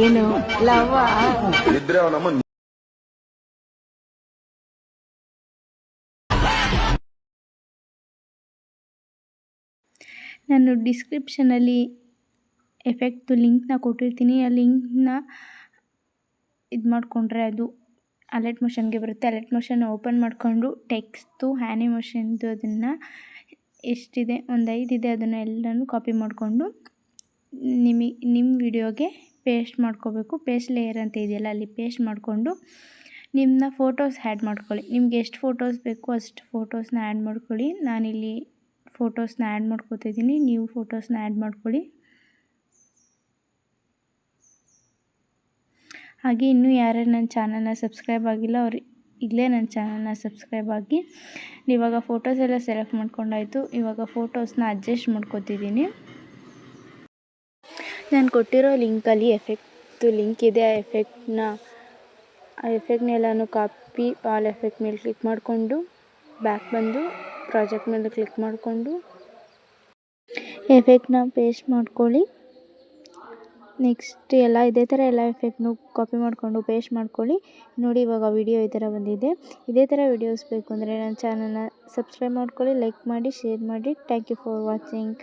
ಏನು ಲವ್ವ ಇದ್ರೆ ಅವನಮ್ಮ ನಾನು ಡಿಸ್ಕ್ರಿಪ್ಷನಲ್ಲಿ ಎಫೆಕ್ಟ್ದು ಲಿಂಕ್ನ ಕೊಟ್ಟಿರ್ತೀನಿ. ಆ ಲಿಂಕ್ನ ಇದು ಮಾಡಿಕೊಂಡ್ರೆ ಅದು ಅಲರ್ಟ್ ಮೋಷನ್ಗೆ ಬರುತ್ತೆ. ಅಲರ್ಟ್ ಮೋಷನ್ ಓಪನ್ ಮಾಡಿಕೊಂಡು ಟೆಕ್ಸ್ಟು ಆ್ಯನಿಮೇಷನ್ದು ಅದನ್ನು ಎಷ್ಟಿದೆ ಒಂದು 5 ಇದೆ ಅದನ್ನು ಎಲ್ಲನೂ ಕಾಪಿ ಮಾಡಿಕೊಂಡು ನಿಮ್ಮ ವಿಡಿಯೋಗೆ ಪೇಸ್ಟ್ ಮಾಡ್ಕೋಬೇಕು. ಪೇಸ್ಟ್ ಲೇಯರ್ ಅಂತ ಇದೆಯಲ್ಲ ಅಲ್ಲಿ ಪೇಸ್ಟ್ ಮಾಡಿಕೊಂಡು ನಿಮ್ಮ ಫೋಟೋಸ್ ಆ್ಯಡ್ ಮಾಡ್ಕೊಳ್ಳಿ. ನಿಮ್ಗೆ ಎಷ್ಟು ಫೋಟೋಸ್ ಬೇಕೋ ಅಷ್ಟು ಫೋಟೋಸ್ನ ಆ್ಯಡ್ ಮಾಡ್ಕೊಳ್ಳಿ. ನಾನಿಲ್ಲಿ ಫೋಟೋಸ್ನ ಆ್ಯಡ್ ಮಾಡ್ಕೊತಿದ್ದೀನಿ, ನೀವು ಫೋಟೋಸ್ನ ಆ್ಯಡ್ ಮಾಡ್ಕೊಳ್ಳಿ. ಹಾಗೆ ಇನ್ನೂ ಯಾರ್ಯಾರು ನನ್ನ ಚಾನಲ್ನ ಸಬ್ಸ್ಕ್ರೈಬ್ ಆಗಿಲ್ಲ ಅವ್ರು ಈಗಲೇ ನನ್ನ ಚಾನಲ್ನ ಸಬ್ಸ್ಕ್ರೈಬ್ ಆಗಿ. ಇವಾಗ ಫೋಟೋಸ್ ಎಲ್ಲ ಸೆಲೆಕ್ಟ್ ಮಾಡ್ಕೊಂಡಾಯಿತು. ಇವಾಗ ಫೋಟೋಸ್ನ ಅಡ್ಜಸ್ಟ್ ಮಾಡ್ಕೊತಿದ್ದೀನಿ. ನಾನು ಕೊಟ್ಟಿರೋ ಲಿಂಕಲ್ಲಿ ಎಫೆಕ್ಟ್ದು ಲಿಂಕ್ ಇದೆ. ಆ ಎಫೆಕ್ಟ್ನೆಲ್ಲನೂ ಕಾಪಿ ಆಲ್ ಎಫೆಕ್ಟ್ ಮೇಲೆ ಕ್ಲಿಕ್ ಮಾಡಿಕೊಂಡು ಬ್ಯಾಕ್ ಬಂದು ಪ್ರಾಜೆಕ್ಟ್ ಮೇಲೆ ಕ್ಲಿಕ್ ಮಾಡಿಕೊಂಡು ಎಫೆಕ್ಟ್ನ ಪೇಸ್ಟ್ ಮಾಡ್ಕೊಳ್ಳಿ. ನೆಕ್ಸ್ಟ್ ಎಲ್ಲ ಇದೇ ಥರ ಎಲ್ಲ ಎಫೆಕ್ಟ್ನು ಕಾಪಿ ಮಾಡಿಕೊಂಡು ಪೇಸ್ಟ್ ಮಾಡ್ಕೊಳ್ಳಿ. ನೋಡಿ ಇವಾಗ ವಿಡಿಯೋ ಈ ಥರ ಬಂದಿದೆ. ಇದೇ ಥರ ವಿಡಿಯೋಸ್ ಬೇಕು ಅಂದರೆ ನನ್ನ ಚಾನಲ್ನ ಸಬ್ಸ್ಕ್ರೈಬ್ ಮಾಡ್ಕೊಳ್ಳಿ, ಲೈಕ್ ಮಾಡಿ, ಶೇರ್ ಮಾಡಿ. Thank you for watching.